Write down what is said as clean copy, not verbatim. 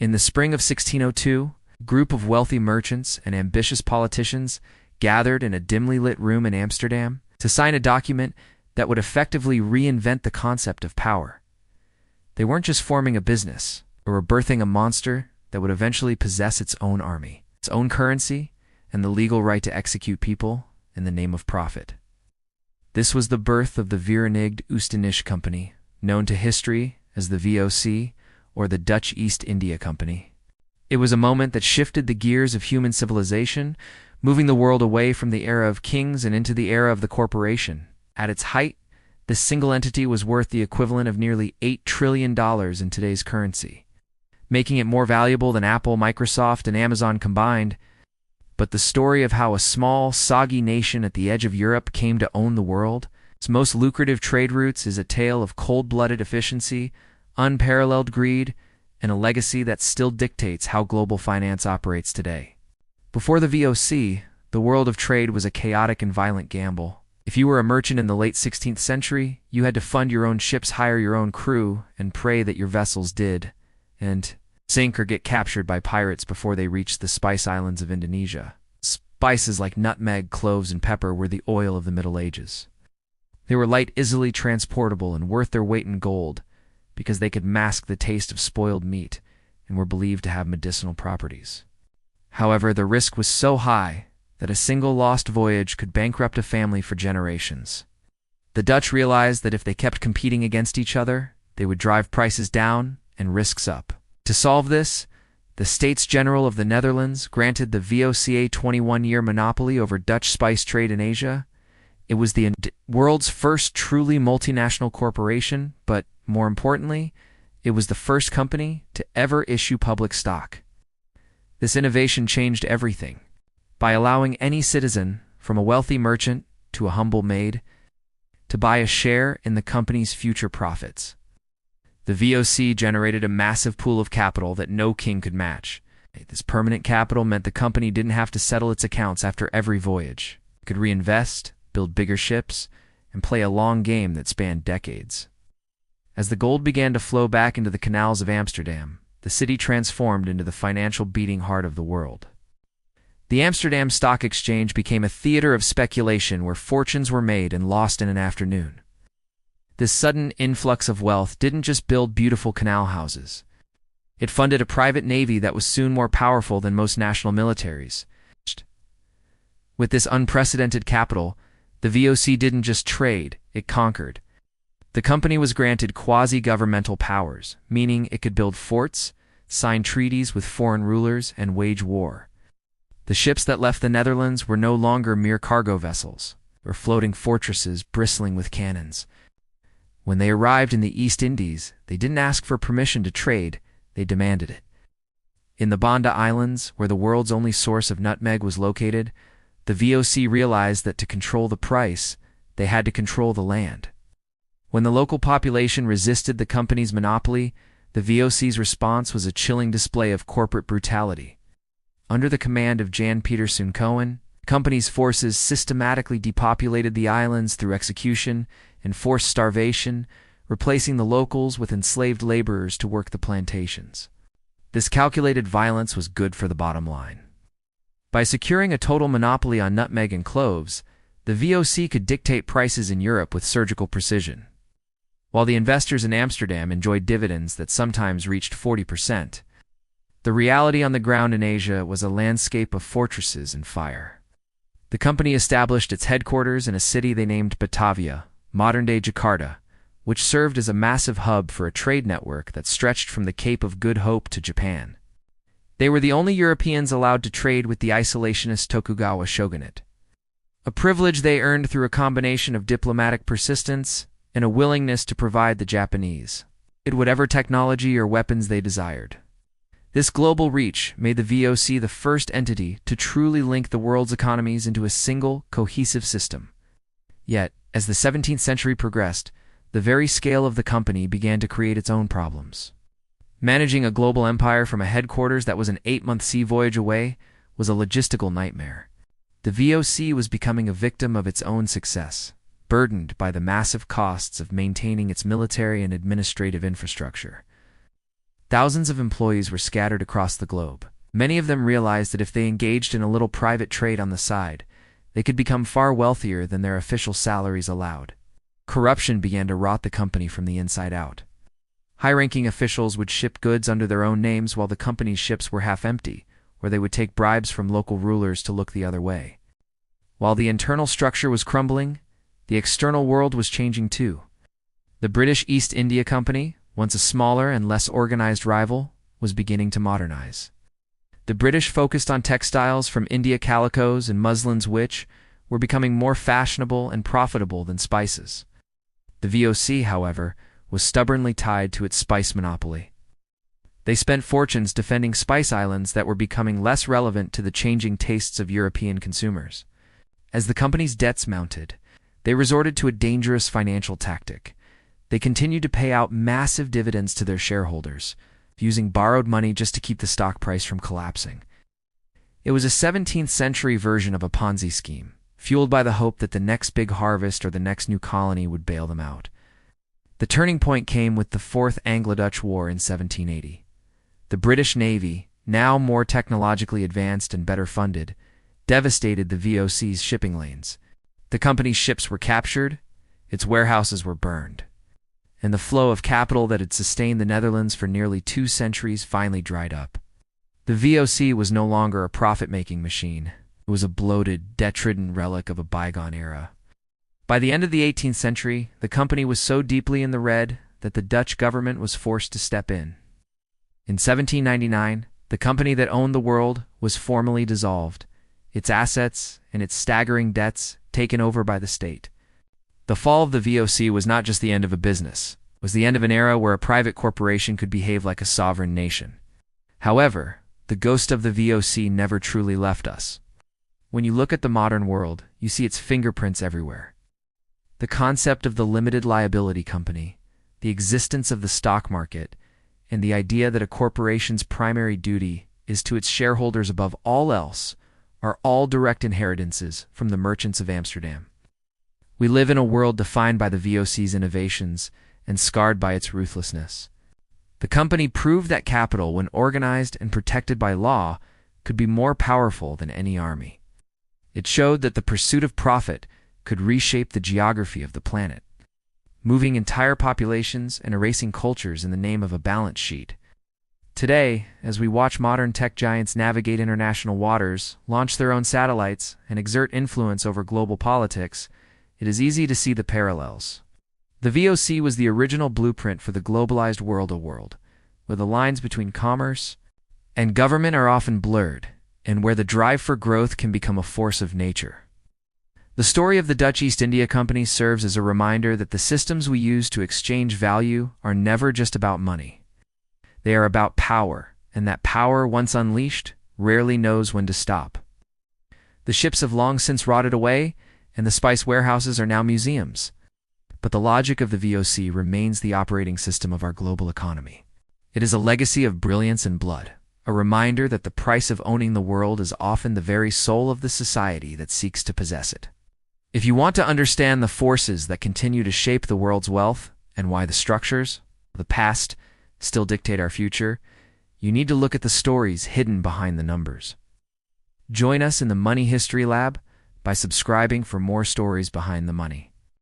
In the spring of 1602, a group of wealthy merchants and ambitious politicians gathered in a dimly lit room in Amsterdam to sign a document that would effectively reinvent the concept of power. They weren't just forming a business, or birthing a monster that would eventually possess its own army, its own currency, and the legal right to execute people in the name of profit. This was the birth of the Verenigde Oost-Indische Company, known to history as the VOC, or the Dutch East India Company. It was a moment that shifted the gears of human civilization, moving the world away from the era of kings and into the era of the corporation. At its height, this single entity was worth the equivalent of nearly $8 trillion in today's currency, making it more valuable than Apple, Microsoft, and Amazon combined. But the story of how a small, soggy nation at the edge of Europe came to own the world, its most lucrative trade routes, is a tale of cold-blooded efficiency, unparalleled greed, and a legacy that still dictates how global finance operates today. Before the VOC, the world of trade was a chaotic and violent gamble. If you were a merchant in the late 16th century, you had to fund your own ships, hire your own crew, and pray that your vessels did, and sink or get captured by pirates before they reached the spice islands of Indonesia. Spices like nutmeg, cloves, and pepper were the oil of the Middle Ages. They were light, easily transportable, and worth their weight in gold, because they could mask the taste of spoiled meat and were believed to have medicinal properties. However, the risk was so high that a single lost voyage could bankrupt a family for generations. The Dutch realized that if they kept competing against each other, they would drive prices down and risks up. To solve this, the States General of the Netherlands granted the VOC a 21-year monopoly over Dutch spice trade in Asia. It was the world's first truly multinational corporation, but more importantly, it was the first company to ever issue public stock. This innovation changed everything. By allowing any citizen, from a wealthy merchant to a humble maid, to buy a share in the company's future profits. The VOC generated a massive pool of capital that no king could match. This permanent capital meant the company didn't have to settle its accounts after every voyage. It could reinvest, build bigger ships, and play a long game that spanned decades. As the gold began to flow back into the canals of Amsterdam, the city transformed into the financial beating heart of the world. The Amsterdam Stock Exchange became a theater of speculation where fortunes were made and lost in an afternoon. This sudden influx of wealth didn't just build beautiful canal houses. It funded a private navy that was soon more powerful than most national militaries. With this unprecedented capital, the VOC didn't just trade, it conquered. The company was granted quasi-governmental powers, meaning it could build forts, sign treaties with foreign rulers, and wage war. The ships that left the Netherlands were no longer mere cargo vessels, or floating fortresses bristling with cannons. When they arrived in the East Indies, they didn't ask for permission to trade, they demanded it. In the Banda Islands, where the world's only source of nutmeg was located, the VOC realized that to control the price, they had to control the land. When the local population resisted the company's monopoly, the VOC's response was a chilling display of corporate brutality. Under the command of Jan Pieterszoon Cohen, the company's forces systematically depopulated the islands through execution and forced starvation, replacing the locals with enslaved laborers to work the plantations. This calculated violence was good for the bottom line. By securing a total monopoly on nutmeg and cloves, the VOC could dictate prices in Europe with surgical precision. While the investors in Amsterdam enjoyed dividends that sometimes reached 40%, the reality on the ground in Asia was a landscape of fortresses and fire. The company established its headquarters in a city they named Batavia, modern-day Jakarta, which served as a massive hub for a trade network that stretched from the Cape of Good Hope to Japan. They were the only Europeans allowed to trade with the isolationist Tokugawa shogunate, a privilege they earned through a combination of diplomatic persistence and a willingness to provide the Japanese with whatever technology or weapons they desired. This global reach made the VOC the first entity to truly link the world's economies into a single, cohesive system. Yet, as the 17th century progressed, the very scale of the company began to create its own problems. Managing a global empire from a headquarters that was an 8-month sea voyage away was a logistical nightmare. The VOC was becoming a victim of its own success, burdened by the massive costs of maintaining its military and administrative infrastructure. Thousands of employees were scattered across the globe. Many of them realized that if they engaged in a little private trade on the side, they could become far wealthier than their official salaries allowed. Corruption began to rot the company from the inside out. High-ranking officials would ship goods under their own names while the company's ships were half empty, or they would take bribes from local rulers to look the other way. While the internal structure was crumbling, the external world was changing too. The British East India Company, once a smaller and less organized rival, was beginning to modernize. The British focused on textiles from India calicos and muslins which were becoming more fashionable and profitable than spices. The VOC, however, was stubbornly tied to its spice monopoly. They spent fortunes defending spice islands that were becoming less relevant to the changing tastes of European consumers. As the company's debts mounted, they resorted to a dangerous financial tactic. They continued to pay out massive dividends to their shareholders, using borrowed money just to keep the stock price from collapsing. It was a 17th century version of a Ponzi scheme, fueled by the hope that the next big harvest or the next new colony would bail them out. The turning point came with the Fourth Anglo-Dutch War in 1780. The British Navy, now more technologically advanced and better funded, devastated the VOC's shipping lanes. The company's ships were captured, its warehouses were burned, and the flow of capital that had sustained the Netherlands for nearly 2 centuries finally dried up. The VOC was no longer a profit-making machine. It was a bloated, debt-ridden relic of a bygone era. By the end of the 18th century, the company was so deeply in the red that the Dutch government was forced to step in. In 1799, the company that owned the world was formally dissolved, its assets and its staggering debts taken over by the state. The fall of the VOC was not just the end of a business. It was the end of an era where a private corporation could behave like a sovereign nation. However, the ghost of the VOC never truly left us. When you look at the modern world, you see its fingerprints everywhere. The concept of the limited liability company, the existence of the stock market, and the idea that a corporation's primary duty is to its shareholders above all else are all direct inheritances from the merchants of Amsterdam. We live in a world defined by the VOC's innovations and scarred by its ruthlessness. The company proved that capital, when organized and protected by law, could be more powerful than any army. It showed that the pursuit of profit could reshape the geography of the planet, moving entire populations and erasing cultures in the name of a balance sheet. Today, as we watch modern tech giants navigate international waters, launch their own satellites, and exert influence over global politics, it is easy to see the parallels. The VOC was the original blueprint for the globalized world, where the lines between commerce and government are often blurred, and where the drive for growth can become a force of nature. The story of the Dutch East India Company serves as a reminder that the systems we use to exchange value are never just about money. They are about power, and that power, once unleashed, rarely knows when to stop. The ships have long since rotted away, and the spice warehouses are now museums. But the logic of the VOC remains the operating system of our global economy. It is a legacy of brilliance and blood, a reminder that the price of owning the world is often the very soul of the society that seeks to possess it. If you want to understand the forces that continue to shape the world's wealth and why the structures of the past still dictate our future, you need to look at the stories hidden behind the numbers. Join us in the Money History Lab by subscribing for more stories behind the money.